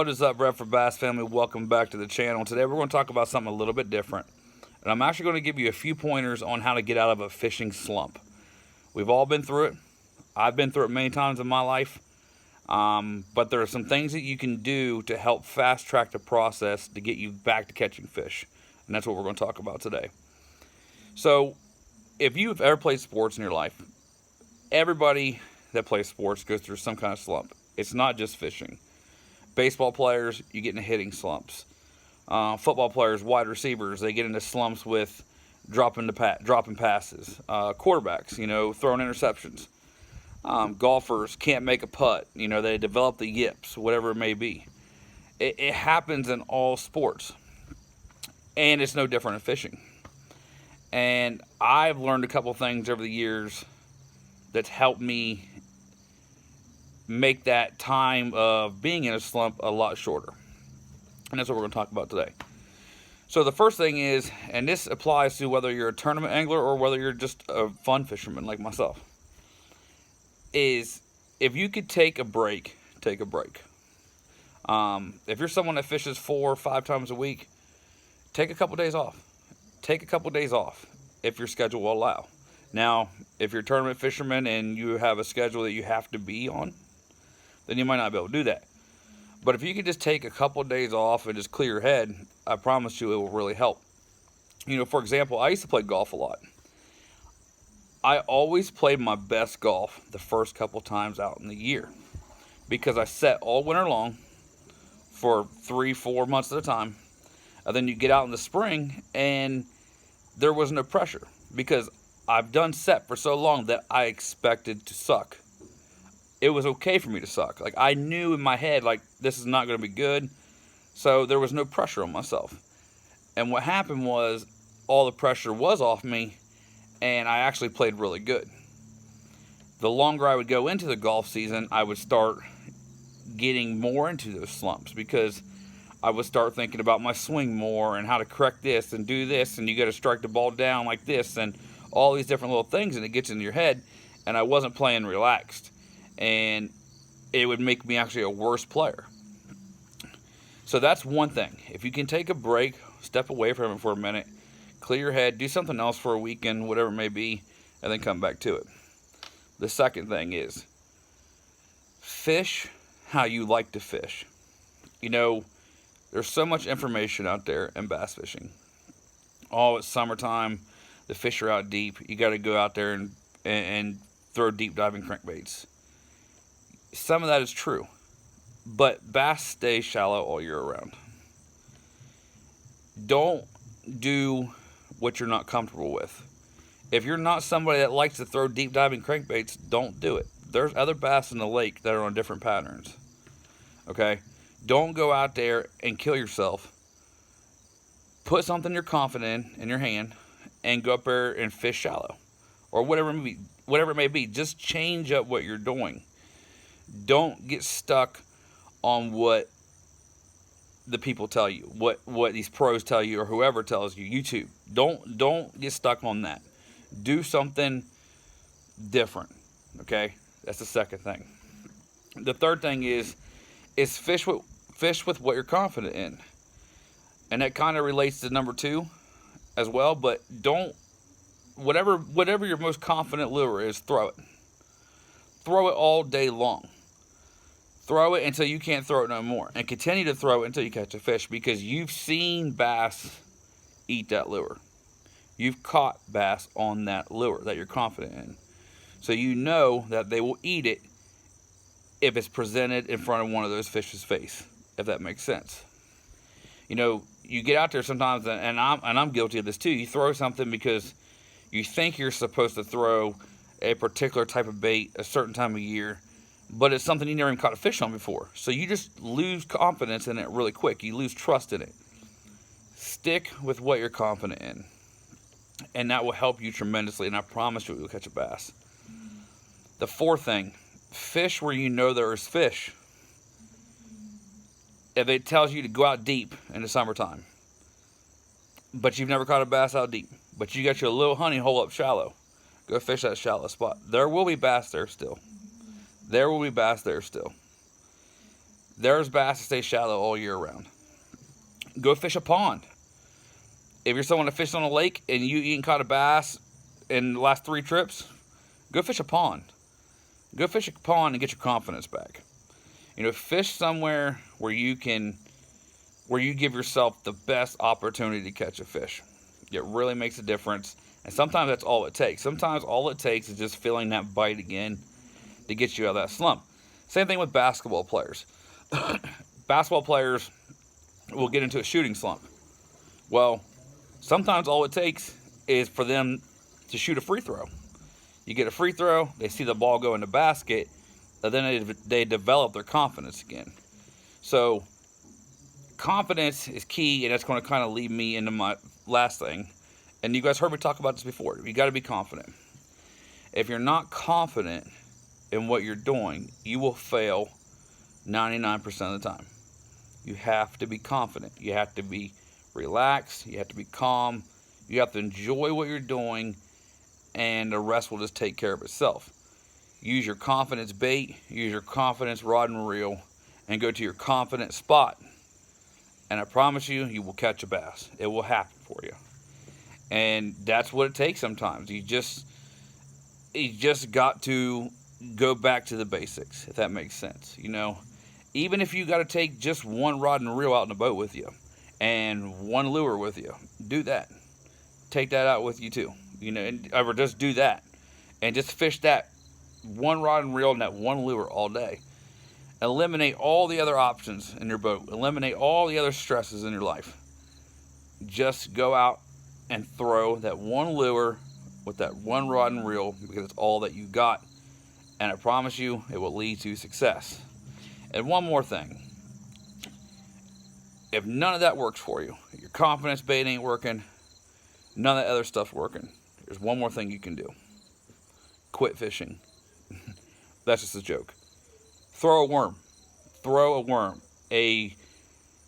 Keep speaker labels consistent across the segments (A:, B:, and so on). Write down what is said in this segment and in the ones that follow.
A: What is up, Brett for Bass Family? Welcome back to the channel. Today we're going to talk about something a little bit different. And I'm actually going to give you a few pointers on how to get out of a fishing slump. We've all been through it. I've been through it many times in my life. But there are some things that you can do to help fast track the process to get you back to catching fish. And that's what we're going to talk about today. So, if you've ever played sports in your life, everybody that plays sports goes through some kind of slump. It's not just fishing. Baseball players, you get into hitting slumps. Football players, wide receivers, they get into slumps with dropping passes. Quarterbacks, throwing interceptions. Golfers can't make a putt. They develop the yips, whatever it may be. It happens in all sports. And it's no different in fishing. And I've learned a couple things over the years that's helped me make that time of being in a slump a lot shorter. And that's what we're going to talk about today. So the first thing is, and this applies to whether you're a tournament angler or whether you're just a fun fisherman like myself, is if you could take a break, take a break. If you're someone that fishes 4 or 5 times a week, take a couple days off. Take a couple days off if your schedule will allow. Now, if you're a tournament fisherman and you have a schedule that you have to be on, then you might not be able to do that. But if you could just take a couple of days off and just clear your head, I promise you it will really help. For example, I used to play golf a lot. I always played my best golf the first couple times out in the year because I set all winter long for 3-4 months at a time. And then you get out in the spring and there was no pressure because I've done set for so long that I expected to suck. It was okay for me to suck. Like, I knew in my head, this is not going to be good. So there was no pressure on myself. And what happened was all the pressure was off me, and I actually played really good. The longer I would go into the golf season, I would start getting more into those slumps because I would start thinking about my swing more and how to correct this and do this, and you got to strike the ball down like this, and all these different little things, and it gets into your head, and I wasn't playing relaxed. And it would make me actually a worse player. So that's one thing. If you can take a break, step away from it for a minute, clear your head, do something else for a weekend, whatever it may be, and then come back to it. The second thing is fish how you like to fish. There's so much information out there in bass fishing. Oh, it's summertime. The fish are out deep. You got to go out there and throw deep diving crankbaits. Some of that is true, but bass stay shallow all year round. Don't do what you're not comfortable with. If you're not somebody that likes to throw deep diving crankbaits, don't do it. There's other bass in the lake that are on different patterns. Okay? Don't go out there and kill yourself. Put something you're confident in your hand and go up there and fish shallow. Or whatever it may be. Just change up what you're doing. Don't get stuck on what the people tell you, what these pros tell you, or whoever tells you, YouTube. Don't get stuck on that. Do something different, okay? That's the second thing. The third thing is fish with what you're confident in. And that kind of relates to number 2 as well, but whatever your most confident lure is, throw it. Throw it all day long. Throw it until you can't throw it no more. And continue to throw it until you catch a fish because you've seen bass eat that lure. You've caught bass on that lure that you're confident in. So you know that they will eat it if it's presented in front of one of those fish's face, if that makes sense. You get out there sometimes, and I'm guilty of this too. You throw something because you think you're supposed to throw a particular type of bait a certain time of year, but it's something you never even caught a fish on before. So you just lose confidence in it really quick. You lose trust in it. Stick with what you're confident in. And that will help you tremendously, and I promise you you'll catch a bass. The fourth thing, fish where you know there is fish. If it tells you to go out deep in the summertime, but you've never caught a bass out deep, but you got your little honey hole up shallow, go fish that shallow spot. There will be bass there still. There will be bass there still. There's bass that stay shallow all year round. Go fish a pond. If you're someone that fishes on a lake and you ain't caught a bass in the last 3 trips, go fish a pond. Go fish a pond and get your confidence back. You know, fish somewhere where you give yourself the best opportunity to catch a fish. It really makes a difference. And sometimes that's all it takes. Sometimes all it takes is just feeling that bite again to get you out of that slump. Same thing with basketball players. Basketball players will get into a shooting slump. Well, sometimes all it takes is for them to shoot a free throw. You get a free throw, they see the ball go in the basket, and then they develop their confidence again. So confidence is key, and that's going to kind of lead me into my last thing. And you guys heard me talk about this before. You got to be confident. If you're not confident in what you're doing, you will fail 99% of the time. You have to be confident. You have to be relaxed. You have to be calm. You have to enjoy what you're doing, and the rest will just take care of itself. Use your confidence bait, use your confidence rod and reel, and go to your confident spot. And I promise you, you will catch a bass. It will happen for you. And that's what it takes sometimes. You just got to go back to the basics, if that makes sense. You know, even if you got to take just one rod and reel out in the boat with you and one lure with you, do that. Take that out with you too. You know, or just do that. And just fish that one rod and reel and that one lure all day. Eliminate all the other options in your boat. Eliminate all the other stresses in your life. Just go out and throw that one lure with that one rod and reel, because it's all that you got. And I promise you, it will lead to success. And one more thing. If none of that works for you, your confidence bait ain't working, none of that other stuff's working, there's one more thing you can do. Quit fishing. That's just a joke. Throw a worm. Throw a worm. A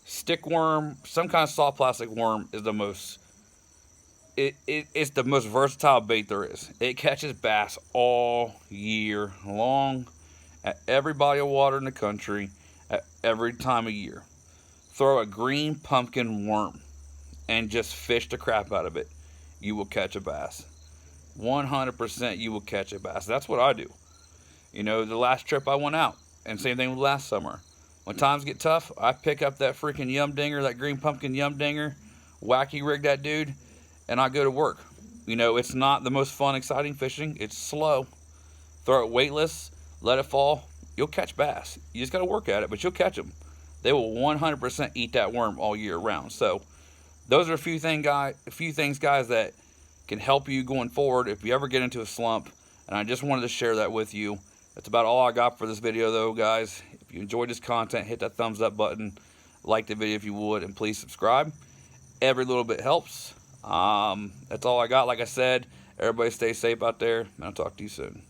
A: stick worm, some kind of soft plastic worm is the most it's the most versatile bait there is. It catches bass all year long at every body of water in the country at every time of year. Throw a green pumpkin worm and just fish the crap out of it. You will catch a bass. 100% you will catch a bass. That's what I do. You know, the last trip I went out, and same thing with last summer. When times get tough, I pick up that freaking yum dinger, that green pumpkin yum dinger, wacky rig that dude, and I go to work. You know, it's not the most fun, exciting fishing. It's slow. Throw it weightless, let it fall. You'll catch bass. You just got to work at it, but you'll catch them. They will 100% eat that worm all year round. So those are a few things, guys, that can help you going forward if you ever get into a slump. And I just wanted to share that with you. That's about all I got for this video, though, guys. If you enjoyed this content, hit that thumbs up button. Like the video if you would, and please subscribe. Every little bit helps. That's all I got. Like I said, everybody stay safe out there, and I'll talk to you soon.